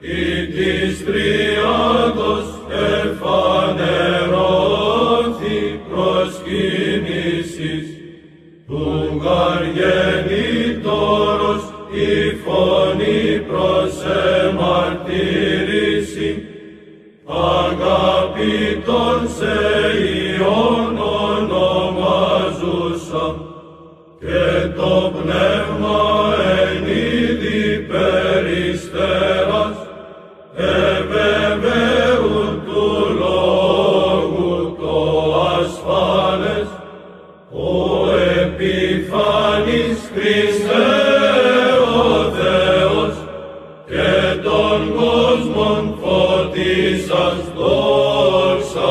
ή της Τριάδος εφανερώθη προσκύνησης, του γαργενήτωρος η φωνή προς εμαρτύρηση, αγαπητόν σε Υιόν ονομάζουσα, και το πνεύμα εν είδη περιστέρας, εβεβαίουν του λόγου το ασφάλες, ο επιφανής Χριστέ ο Θεός, και των κόσμων φωτίσας δόξασι.